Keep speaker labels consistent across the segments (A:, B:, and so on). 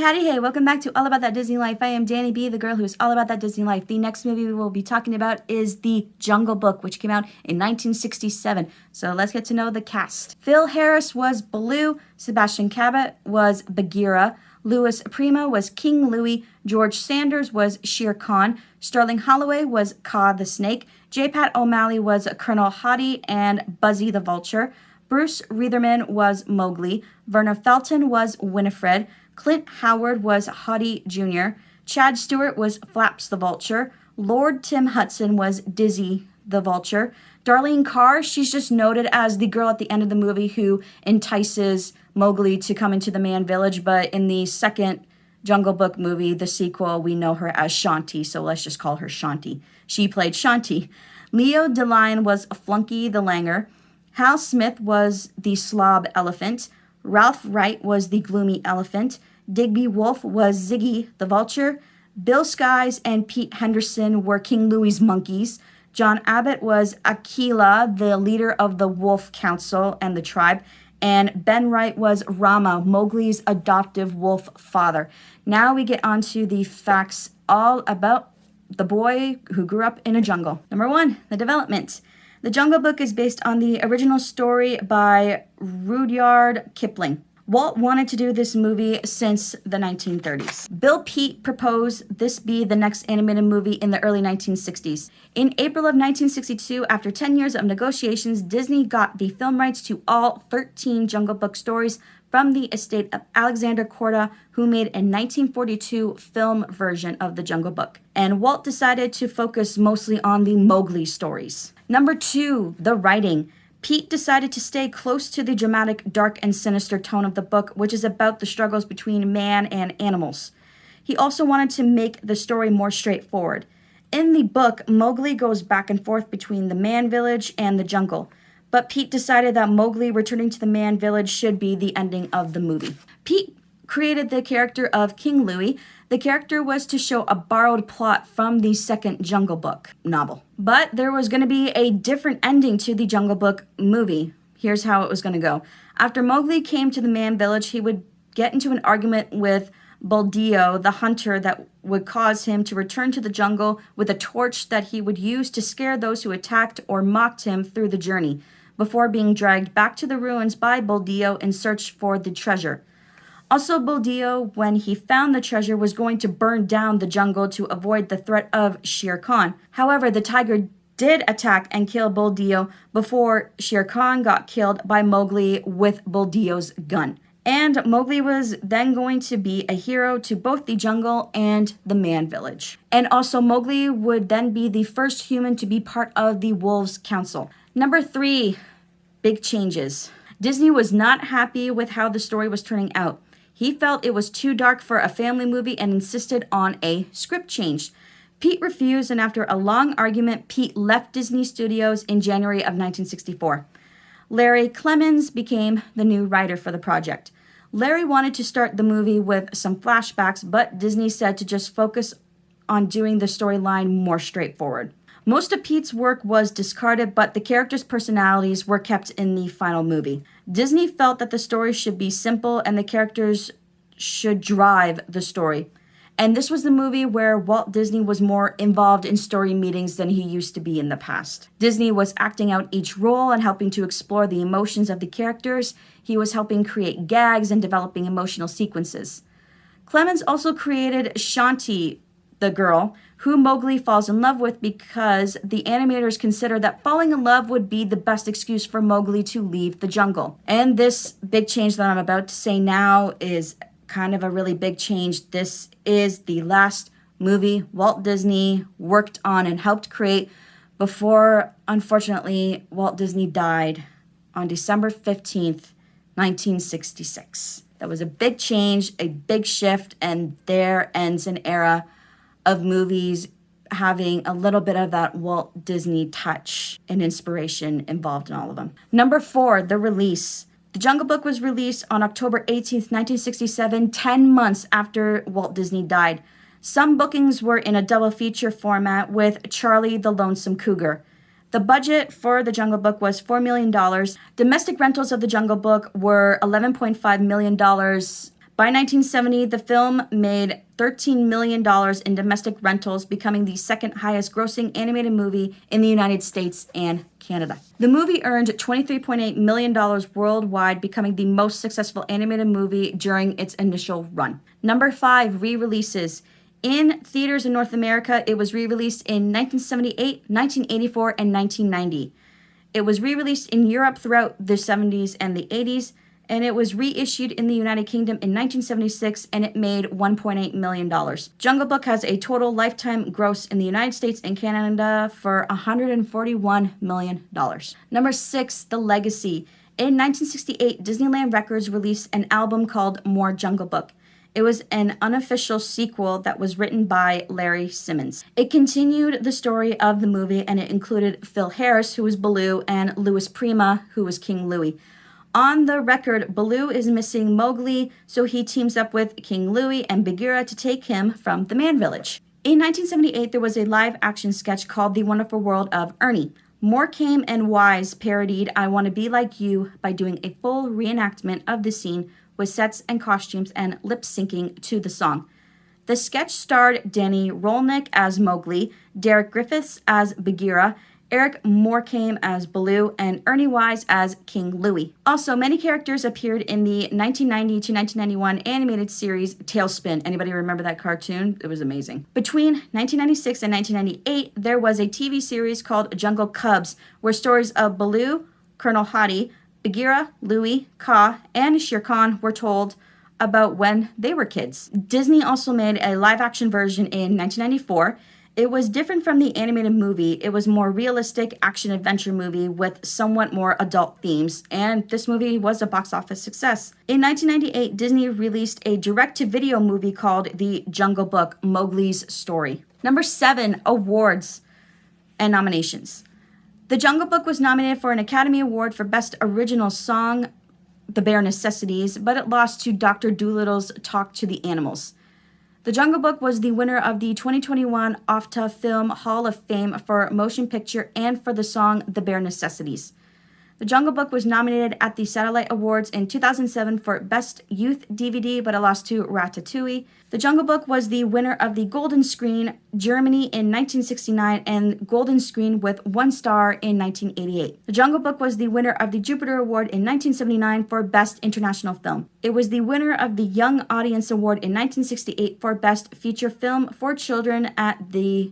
A: Howdy, hey, welcome back to All About That Disney Life. I am Danny B, the girl who's all about that Disney life. The next movie we will be talking about is The Jungle Book, which came out in 1967. So let's get to know the cast. Phil Harris was Baloo, Sebastian Cabot was Bagheera, Louis Prima was King Louie, George Sanders was Shere Khan, Sterling Holloway was Kaa the Snake, J. Pat O'Malley was Colonel Hottie and Buzzy the Vulture, Bruce Reitherman was Mowgli, Verna Felton was Winifred, Clint Howard was Hottie Jr., Chad Stewart was Flaps the Vulture, Lord Tim Hudson was Dizzy the Vulture, Darlene Carr, she's just noted as the girl at the end of the movie who entices Mowgli to come into the man village, but in the second Jungle Book movie, the sequel, we know her as Shanti, so let's just call her Shanti. She played Shanti. Leo DeLine was Flunky the Langer, Hal Smith was the Slob Elephant, Ralph Wright was the Gloomy Elephant, Digby Wolf was Ziggy the Vulture, Bill Skies and Pete Henderson were King Louie's monkeys, John Abbott was Akela, the leader of the Wolf Council and the tribe, and Ben Wright was Rama, Mowgli's adoptive wolf father. Now we get on to the facts all about the boy who grew up in a jungle. Number 1, the development. The Jungle Book is based on the original story by Rudyard Kipling. Walt wanted to do this movie since the 1930s. Bill Peet proposed this be the next animated movie in the early 1960s. In April of 1962, after 10 years of negotiations, Disney got the film rights to all 13 Jungle Book stories from the estate of Alexander Korda, who made a 1942 film version of the Jungle Book. And Walt decided to focus mostly on the Mowgli stories. Number 2, the writing. Pete decided to stay close to the dramatic, dark, and sinister tone of the book, which is about the struggles between man and animals. He also wanted to make the story more straightforward. In the book, Mowgli goes back and forth between the man village and the jungle, but Pete decided that Mowgli returning to the man village should be the ending of the movie. Pete created the character of King Louie. The character was to show a borrowed plot from the second Jungle Book novel. But there was going to be a different ending to the Jungle Book movie. Here's how it was going to go. After Mowgli came to the man village, he would get into an argument with Buldeo, the hunter, that would cause him to return to the jungle with a torch that he would use to scare those who attacked or mocked him through the journey, before being dragged back to the ruins by Buldeo in search for the treasure. Also, Buldeo, when he found the treasure, was going to burn down the jungle to avoid the threat of Shere Khan. However, the tiger did attack and kill Buldeo before Shere Khan got killed by Mowgli with Buldeo's gun. And Mowgli was then going to be a hero to both the jungle and the man village. And also, Mowgli would then be the first human to be part of the Wolves Council. Number 3, big changes. Disney was not happy with how the story was turning out. He felt it was too dark for a family movie and insisted on a script change. Pete refused, and after a long argument, Pete left Disney Studios in January of 1964. Larry Clemens became the new writer for the project. Larry wanted to start the movie with some flashbacks, but Disney said to just focus on doing the storyline more straightforward. Most of Pete's work was discarded, but the characters' personalities were kept in the final movie. Disney felt that the story should be simple and the characters should drive the story. And this was the movie where Walt Disney was more involved in story meetings than he used to be in the past. Disney was acting out each role and helping to explore the emotions of the characters. He was helping create gags and developing emotional sequences. Clemens also created Shanti, the girl, who Mowgli falls in love with, because the animators considered that falling in love would be the best excuse for Mowgli to leave the jungle. And this big change that I'm about to say now is kind of a really big change. This is the last movie Walt Disney worked on and helped create before, unfortunately, Walt Disney died on December 15th, 1966. That was a big change, a big shift, and there ends an era of movies having a little bit of that Walt Disney touch and inspiration involved in all of them. Number 4, the release. The Jungle Book was released on October 18th, 1967, 10 months after Walt Disney died. Some bookings were in a double feature format with Charlie the Lonesome Cougar. The budget for The Jungle Book was $4 million. Domestic rentals of The Jungle Book were $11.5 million. By 1970, the film made $13 million in domestic rentals, becoming the second highest grossing animated movie in the United States and Canada. The movie earned $23.8 million worldwide, becoming the most successful animated movie during its initial run. Number 5, re-releases. In theaters in North America, it was re-released in 1978, 1984, and 1990. It was re-released in Europe throughout the 70s and the 80s, and it was reissued in the United Kingdom in 1976, and it made $1.8 million. Jungle Book has a total lifetime gross in the United States and Canada for $141 million. Number 6, The Legacy. In 1968, Disneyland Records released an album called More Jungle Book. It was an unofficial sequel that was written by Larry Simmons. It continued the story of the movie, and it included Phil Harris, who was Baloo, and Louis Prima, who was King Louie. On the record, Baloo is missing Mowgli, so he teams up with King Louie and Bagheera to take him from the Man Village. In 1978, there was a live-action sketch called The Wonderful World of Ernie. Morecambe and Wise parodied I Want to Be Like You by doing a full reenactment of the scene with sets and costumes and lip-syncing to the song. The sketch starred Danny Rolnick as Mowgli, Derek Griffiths as Bagheera, Eric Morecambe as Baloo, and Ernie Wise as King Louie. Also, many characters appeared in the 1990 to 1991 animated series Tailspin. Anybody remember that cartoon? It was amazing. Between 1996 and 1998, there was a TV series called Jungle Cubs, where stories of Baloo, Colonel Hadi, Bagheera, Louie, Kaa, and Shere Khan were told about when they were kids. Disney also made a live-action version in 1994. It was different from the animated movie. It was more realistic action-adventure movie with somewhat more adult themes, and this movie was a box office success. In 1998, Disney released a direct-to-video movie called The Jungle Book, Mowgli's Story. Number 7, awards and nominations. The Jungle Book was nominated for an Academy Award for Best Original Song, The Bare Necessities, but it lost to Dr. Doolittle's Talk to the Animals. The Jungle Book was the winner of the 2021 OFTA Film Hall of Fame for Motion Picture and for the song The Bare Necessities. The Jungle Book was nominated at the Satellite Awards in 2007 for Best Youth DVD, but it lost to Ratatouille. The Jungle Book was the winner of the Golden Screen Germany in 1969 and Golden Screen with 1 star in 1988. The Jungle Book was the winner of the Jupiter Award in 1979 for Best International Film. It was the winner of the Young Audience Award in 1968 for Best Feature Film for Children at the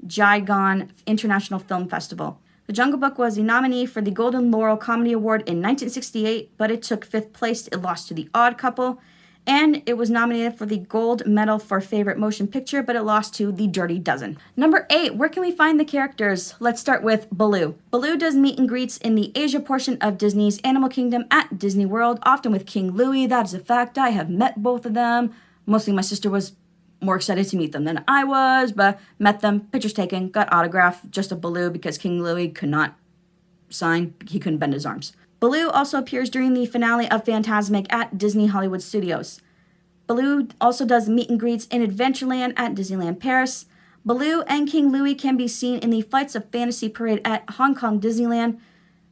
A: Jigon International Film Festival. The Jungle Book was a nominee for the Golden Laurel Comedy Award in 1968, but it took 5th place. It lost to The Odd Couple. And it was nominated for the Gold Medal for Favorite Motion Picture, but it lost to The Dirty Dozen. Number 8, where can we find the characters? Let's start with Baloo. Baloo does meet and greets in the Asia portion of Disney's Animal Kingdom at Disney World, often with King Louie. That is a fact. I have met both of them. Mostly my sister was more excited to meet them than I was, but met them, pictures taken, got autograph, just a Baloo because King Louie could not sign. He couldn't bend his arms. Baloo also appears during the finale of Fantasmic at Disney Hollywood Studios. Baloo also does meet and greets in Adventureland at Disneyland Paris. Baloo and King Louie can be seen in the Flights of Fantasy Parade at Hong Kong Disneyland.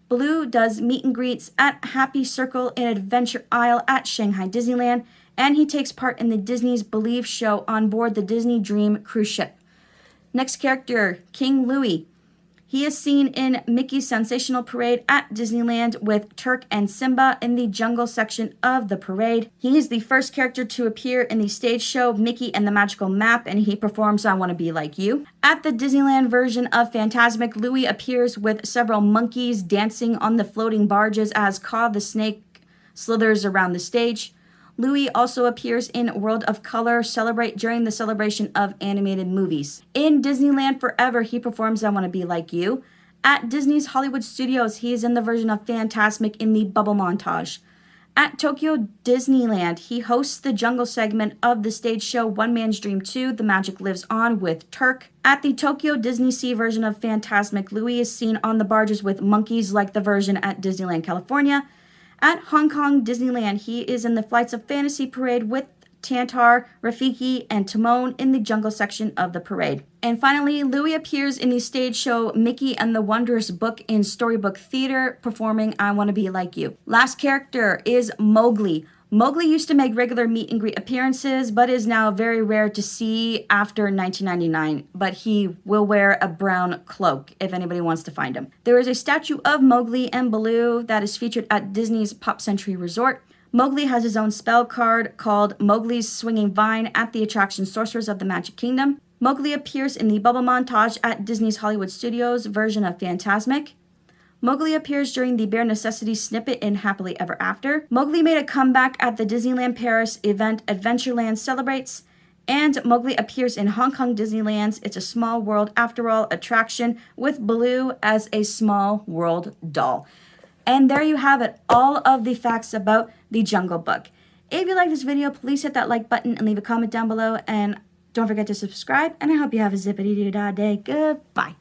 A: Baloo does meet and greets at Happy Circle in Adventure Isle at Shanghai Disneyland, and he takes part in the Disney's Believe show on board the Disney Dream cruise ship. Next character, King Louie. He is seen in Mickey's Sensational Parade at Disneyland with Turk and Simba in the jungle section of the parade. He is the first character to appear in the stage show Mickey and the Magical Map, and he performs I Want to Be Like You. At the Disneyland version of Fantasmic, Louie appears with several monkeys dancing on the floating barges as Kaa the Snake slithers around the stage. Louie also appears in World of Color Celebrate during the celebration of animated movies. In Disneyland Forever, he performs I Want to Be Like You. At Disney's Hollywood Studios, he is in the version of Fantasmic in the Bubble Montage. At Tokyo Disneyland, he hosts the jungle segment of the stage show One Man's Dream 2, The Magic Lives On with Turk. At the Tokyo Disney Sea version of Fantasmic, Louie is seen on the barges with monkeys like the version at Disneyland California. At Hong Kong Disneyland, he is in the Flights of Fantasy Parade with Tantar, Rafiki, and Timon in the jungle section of the parade. And finally, Louie appears in the stage show Mickey and the Wondrous Book in Storybook Theater, performing I Want to Be Like You. Last character is Mowgli. Mowgli used to make regular meet and greet appearances, but is now very rare to see after 1999. But he will wear a brown cloak if anybody wants to find him. There is a statue of Mowgli and Baloo that is featured at Disney's Pop Century Resort. Mowgli has his own spell card called Mowgli's Swinging Vine at the attraction Sorcerers of the Magic Kingdom. Mowgli appears in the Bubble Montage at Disney's Hollywood Studios version of Fantasmic. Mowgli appears during the Bare Necessities snippet in Happily Ever After. Mowgli made a comeback at the Disneyland Paris event Adventureland Celebrates. And Mowgli appears in Hong Kong Disneyland's It's a Small World After All attraction with Baloo as a small world doll. And there you have it, all of the facts about the Jungle Book. If you like this video, please hit that like button and leave a comment down below. And don't forget to subscribe. And I hope you have a zippity-doo-dah day. Goodbye.